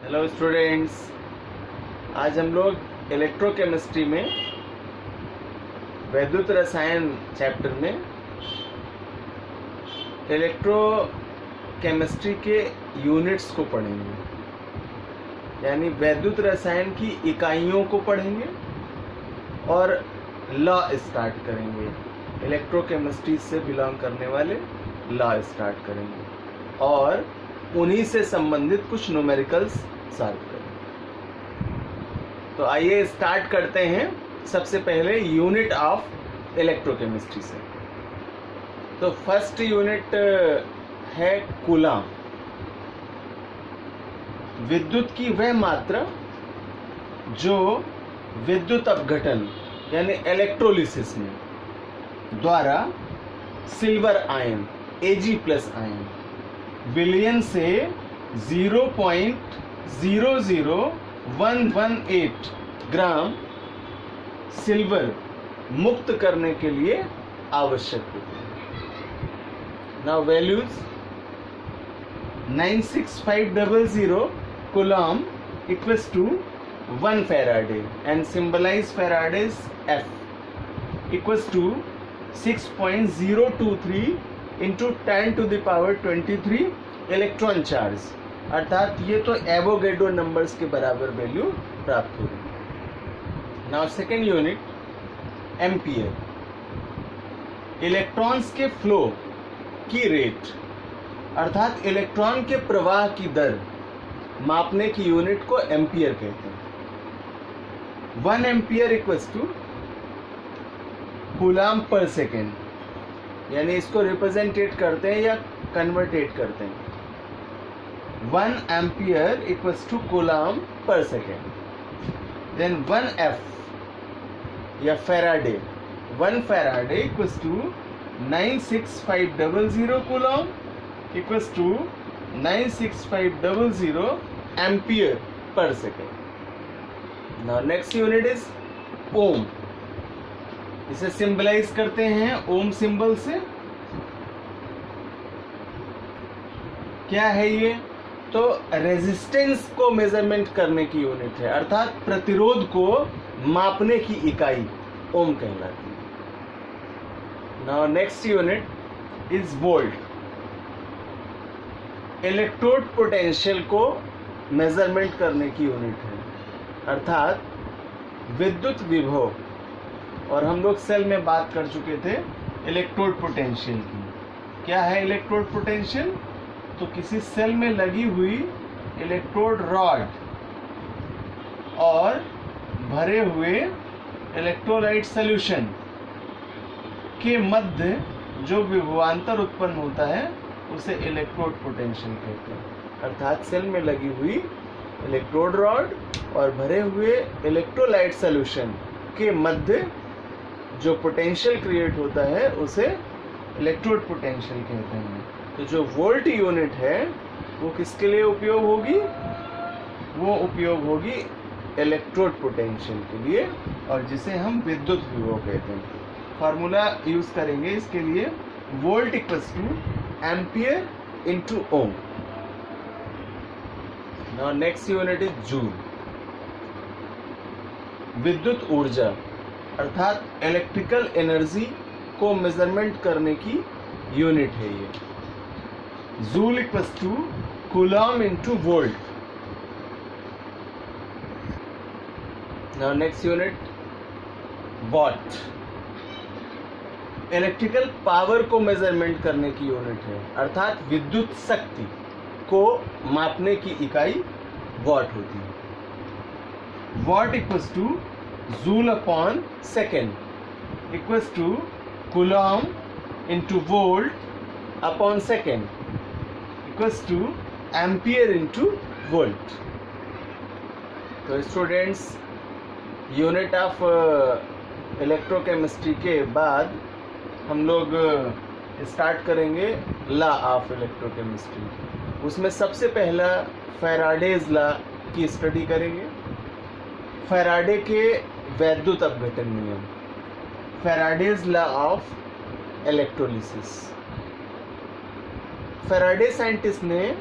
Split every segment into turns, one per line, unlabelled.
Hello students, आज हम लोग इलेक्ट्रोकेमिस्ट्री में वैद्युत रसायन चैप्टर में इलेक्ट्रोकेमिस्ट्री के यूनिट्स को पढ़ेंगे, यानी वैद्युत रसायन की इकाइयों को पढ़ेंगे और लॉ स्टार्ट करेंगे। इलेक्ट्रोकेमिस्ट्री से बिलोंग करने वाले लॉ स्टार्ट करेंगे और उन्हीं से संबंधित कुछ न्यूमेरिकल्स सॉल्व करेंगे। तो आइए स्टार्ट करते हैं सबसे पहले यूनिट ऑफ इलेक्ट्रोकेमिस्ट्री से। तो फर्स्ट यूनिट है कूलाम। विद्युत की वह मात्रा जो विद्युत अपघटन यानी इलेक्ट्रोलिसिस में द्वारा सिल्वर आयन Ag+ आयन विलयन से 0.00118 ग्राम सिल्वर मुक्त करने के लिए आवश्यक होती है। Now values 96500 coulomb equals to 1 faraday and symbolise Faraday's F equals to 6.023 into 10⁻23 electron charge, अर्थात ये तो एवोगैड्रो नंबर्स के बराबर वैल्यू प्राप्त होगी। Now second unit ampere. Electrons के फ्लो की रेट अर्थात इलेक्ट्रॉन के प्रवाह की दर मापने की यूनिट को एम्पियर कहते हैं। 1 ampere equals to coulomb per second, यानी इसको रिप्रेजेंटेट करते हैं या कन्वर्टेट करते हैं। 1 ampere equals to coulomb per second. Then 1 F या faraday, 1 faraday equals to 96500 coulomb equals to 96500 ampere per second. Now next unit is ohm. इसे सिंबलाइज करते हैं ओम सिंबल से। क्या है ये? तो रेजिस्टेंस को मेजरमेंट करने की यूनिट है, अर्थात प्रतिरोध को मापने की इकाई ओम कहलाती है। Now next unit is volt. Electrode potential को मेजरमेंट करने की यूनिट है, अर्थात विद्युत विभव। और हम लोग सेल में बात कर चुके थे इलेक्ट्रोड पोटेंशियल की। क्या है इलेक्ट्रोड पोटेंशियल? तो किसी सेल में लगी हुई इलेक्ट्रोड रॉड और भरे हुए इलेक्ट्रोलाइट सॉल्यूशन के मध्य जो विभवांतर उत्पन्न होता है उसे इलेक्ट्रोड पोटेंशियल कहते हैं। अर्थात सेल में लगी हुई इलेक्ट्रोड रॉड और भरे हुए इलेक्ट्रोलाइट सॉल्यूशन के मध्य जो पोटेंशियल क्रिएट होता है उसे इलेक्ट्रोड पोटेंशियल कहते हैं। तो जो वोल्ट यूनिट है वो किसके लिए उपयोग होगी? वो उपयोग होगी इलेक्ट्रोड पोटेंशियल के लिए, और जिसे हम विद्युत विभव कहते हैं। फार्मूला यूज करेंगे इसके लिए, volt equals to ampere into ohm. Now next unit is joule. विद्युत ऊर्जा अर्थात इलेक्ट्रिकल एनर्जी को मेजरमेंट करने की यूनिट है ये। Joule equals to coulomb into volt. Now next unit what. Electrical power को मेजरमेंट करने की यूनिट है, अर्थात विद्युत शक्ति को मापने की इकाई वॉट होती है। What equals two joule upon second equals to coulomb into volt upon second equals to ampere into volt. तो स्टूडेंट्स, यूनिट ऑफ इलेक्ट्रोकेमिस्ट्री के बाद हम लोग स्टार्ट करेंगे लॉ ऑफ इलेक्ट्रोकेमिस्ट्री। उसमें सबसे पहला फैराडेज लॉ की स्टडी करेंगे। फैराडे के वैद्युत अपघटन नियम, Faraday's law of electrolysis. Faraday scientist ने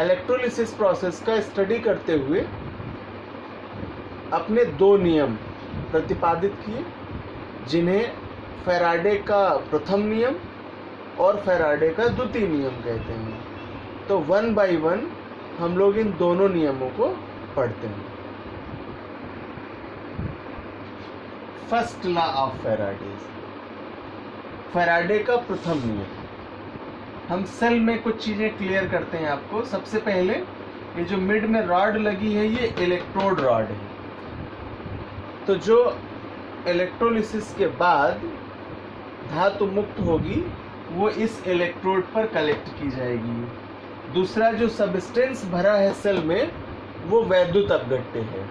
इलेक्ट्रोलिसिस प्रोसेस का स्टडी करते हुए अपने दो नियम प्रतिपादित किए, जिन्हें फैराडे का प्रथम नियम और फैराडे का द्वितीय नियम कहते हैं। तो 1 बाय 1 हम लोग इन दोनों नियमों को पढ़ते हैं। First law of Faraday, Faraday का प्रथम नियम। हम सेल में कुछ चीजें क्लियर करते हैं आपको। सबसे पहले ये जो मिड में रॉड लगी है ये इलेक्ट्रोड रॉड है। तो जो इलेक्ट्रोलिसिस के बाद धातु मुक्त होगी वो इस इलेक्ट्रोड पर कलेक्ट की जाएगी। दूसरा जो सब्सटेंस भरा है सेल में वो वैद्युत अपघट्य है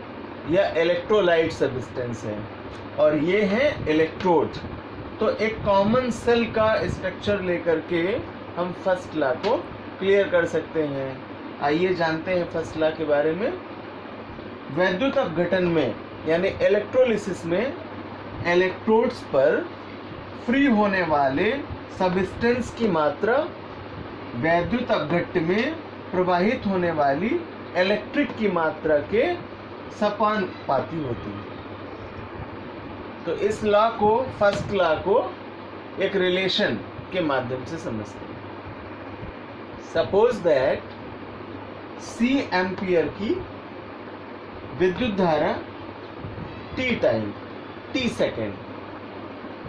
या इलेक्ट्रोलाइट सब्सटेंस है, और ये है इलेक्ट्रोड। तो एक कॉमन सेल का स्ट्रक्चर लेकर के हम फर्स्ट लॉ को क्लियर कर सकते हैं। आइए जानते हैं फर्स्ट लॉ के बारे में। वैद्युत अपघटन में यानी इलेक्ट्रोलिसिस में इलेक्ट्रोड्स पर फ्री होने वाले सब्सटेंस की मात्रा वैद्युत अपघट्य में प्रवाहित होने वाली इलेक्ट्रिक की मात्रा के समानुपाती होती है। तो इस लॉ को, फर्स्ट लॉ को एक रिलेशन के माध्यम से समझते हैं। सपोज दैट C एम्पियर की विद्युत धारा t टाइम, t सेकेंड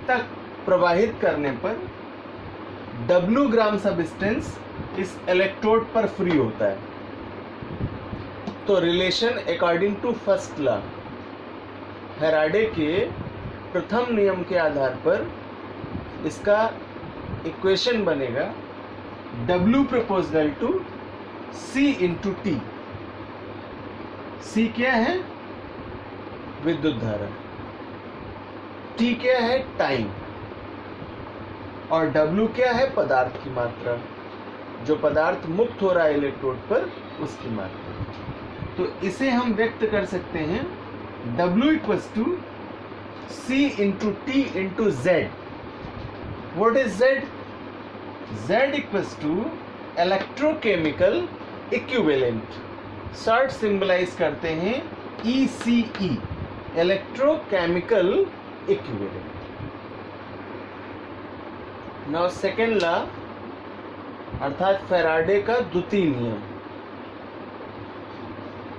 तक प्रवाहित करने पर W ग्राम सब्सटेंस इस इलेक्ट्रोड पर फ्री होता है। तो relation according to first law, Faraday के प्रथम नियम के आधार पर इसका इक्वेशन बनेगा W proportional to C into T. C क्या है? विद्युत धारा। T क्या है? टाइम। और W क्या है? पदार्थ की मात्रा, जो पदार्थ मुक्त हो रहा है इलेक्ट्रोड पर उसकी मात्रा। तो इसे हम व्यक्त कर सकते हैं W equals to C into T into Z। What is Z? Z equals to electrochemical equivalent. Short symbolise करते हैं ECE, electrochemical equivalent. Now second law अर्थात फैराडे का द्वितीय नियम।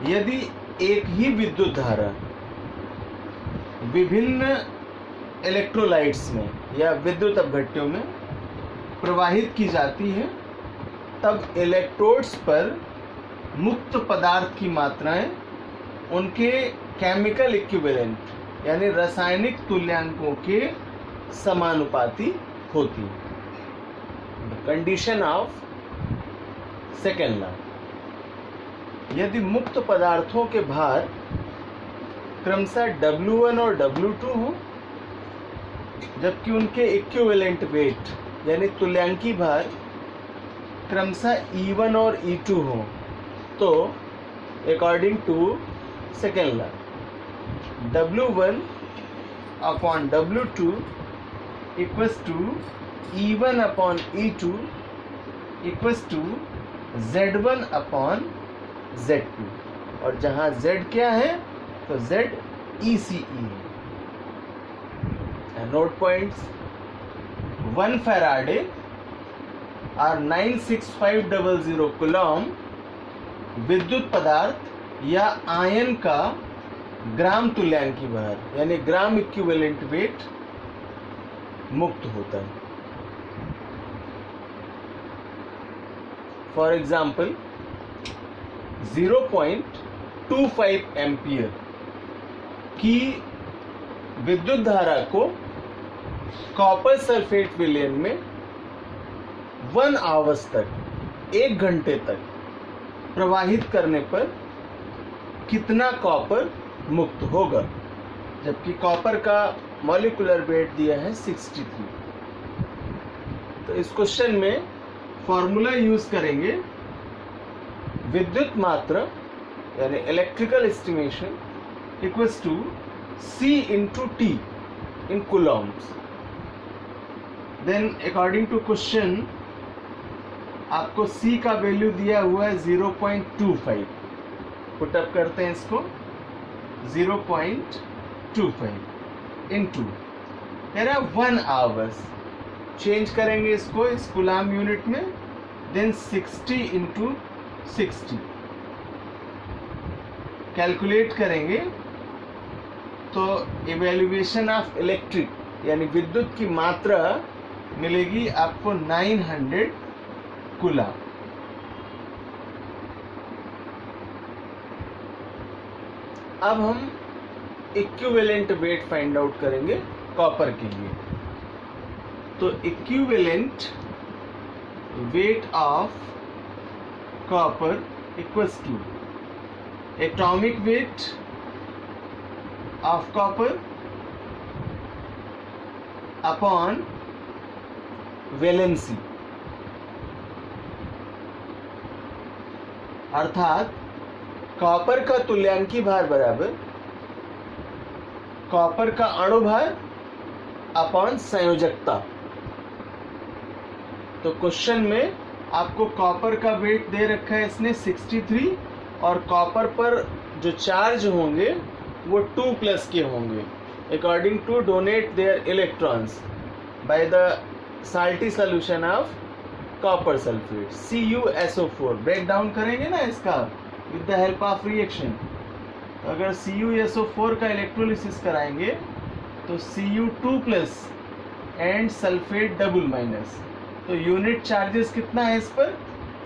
यदि एक ही विद्युत धारा विभिन्न इलेक्ट्रोलाइट्स में या विद्युत अपघट्यों में प्रवाहित की जाती है, तब इलेक्ट्रोड्स पर मुक्त पदार्थ की मात्राएं उनके केमिकल इक्विवेलेंट यानी रासायनिक तुल्यांकों के समानुपाती होती है। कंडीशन ऑफ सेकेंड लॉ, यदि मुक्त पदार्थों के भार क्रमशः W1 और W2 हो, जबकि उनके इक्विवेलेंट वेट यानी तुल्यांकी भार क्रमशः E1 और E2 हो, तो according to second law W1 upon W2 equals to E1 upon E2 equals to Z1 upon Z2। और जहाँ Z क्या है तो Z ECE है। नोट पॉइंट्स, 1 फैराडे और 96500 कूलॉम विद्युत पदार्थ या आयन का ग्राम तुल्यांकी भार यानी ग्राम इक्विवेलेंट वेट मुक्त होता है। फॉर एग्जाम्पल 0.25 एम्पियर की विद्युत धारा को कॉपर सल्फेट विलयन में 1 आवर्स तक, 1 घंटे तक प्रवाहित करने पर कितना कॉपर मुक्त होगा, जबकि कॉपर का मॉलिक्यूलर वेट दिया है 63। तो इस क्वेश्चन में फॉर्मूला यूज करेंगे विद्युत मात्रा यानी electrical estimation equals to C into T in coulombs. Then according to question, आपको C का वैल्यू दिया हुआ है 0.25, पुटअप करते हैं इसको 0.25 इनटू कह रहा है 1 आवर्स, चेंज करेंगे इसको इस कूलाम यूनिट में, देन 60 इंटू 60 कैलकुलेट करेंगे तो इवेल्युएशन ऑफ इलेक्ट्रिक यानी विद्युत की मात्रा मिलेगी आपको 900 कूलाम। अब हम इक्विवेलेंट वेट फाइंड आउट करेंगे कॉपर के लिए। तो equivalent weight of copper equals to atomic weight of copper upon valency, अर्थात कॉपर का तुल्यांकी भार बराबर कॉपर का अणु भार अपॉन संयोजकता। तो क्वेश्चन में आपको कॉपर का वेट दे रखा है इसने 63 और कॉपर पर जो चार्ज होंगे वो 2+ के होंगे according to donate their electrons by the salty solution of copper sulphate CuSO4। Break down करेंगे ना इसका with the help of reaction. तो अगर CuSO4 का इलेक्ट्रोलिसिस कराएंगे तो Cu2+ एंड सल्फेट डबल-, तो यूनिट चार्जेस कितना है इस पर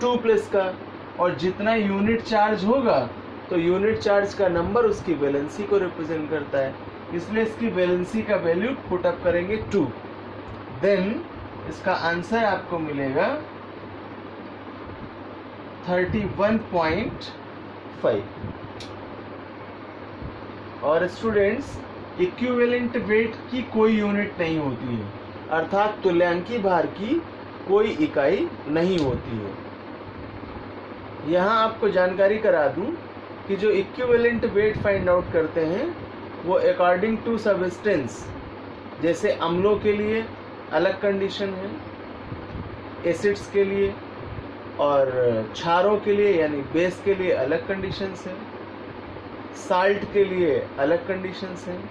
2+ का, और जितना यूनिट चार्ज होगा तो यूनिट चार्ज का नंबर उसकी वैलेंसी को रिप्रेजेंट करता है, इसलिए इसकी वैलेंसी का वैल्यू पुट अप करेंगे 2। देन इसका आंसर आपको मिलेगा 31.5। और स्टूडेंट्स इक्विवेलेंट वेट की कोई यूनिट नहीं होती है, अर्थात तुल्यांकी भार की कोई इकाई नहीं होती है। यहाँ आपको जानकारी करा दूं कि जो इक्विवेलेंट वेट फाइंड आउट करते हैं वो अकॉर्डिंग टू सब्सटेंस, जैसे अम्लों के लिए अलग कंडीशन है, एसिड्स के लिए और क्षारों के लिए यानी बेस के लिए अलग कंडीशंस हैं, साल्ट के लिए अलग कंडीशंस हैं।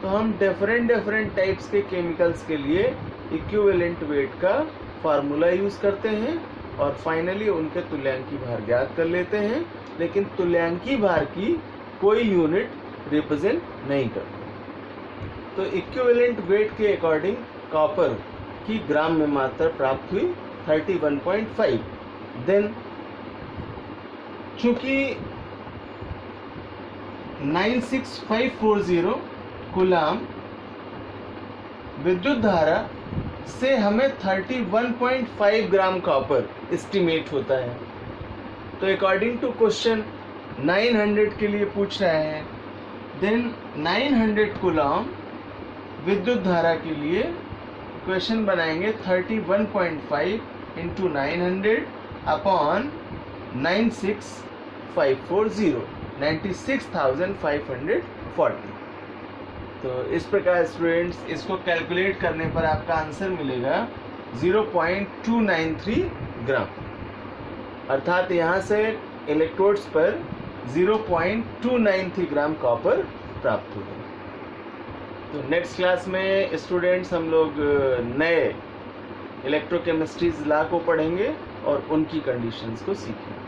तो हम डिफरेंट टाइप्स के केमिकल्स के लिए इक्विवेलेंट वेट का फार्मूला यूज़ करते हैं और फाइनली उनके तुल्यांकी भार ज्ञात कर लेते हैं, लेकिन तुल्यांकी भार की कोई यूनिट रिप्रेजेंट नहीं करती। तो इक्विवेलेंट वेट के अकॉर्डिंग कॉपर की ग्राम में मात्रा प्राप्त हुई 31.5। देन चूंकि 96540 कूलाम विद्युत धारा से हमें 31.5 ग्राम कॉपर एस्टिमेट होता है। तो अकॉर्डिंग टू क्वेश्चन 900 के लिए पूछ रहा है, देन 900 कूलाम विद्युत धारा के लिए क्वेश्चन बनाएंगे 31.5 इंटू 900 अपॉन 96540 96,540। तो इस प्रकार स्टूडेंट्स इसको कैलकुलेट करने पर आपका आंसर मिलेगा 0.293 ग्राम, अर्थात यहाँ से इलेक्ट्रोड्स पर 0.293 ग्राम कॉपर प्राप्त होगा। तो नेक्स्ट क्लास में स्टूडेंट्स हम लोग नए इलेक्ट्रोकेमिस्ट्रीज लॉ को पढ़ेंगे और उनकी कंडीशंस को सीखेंगे।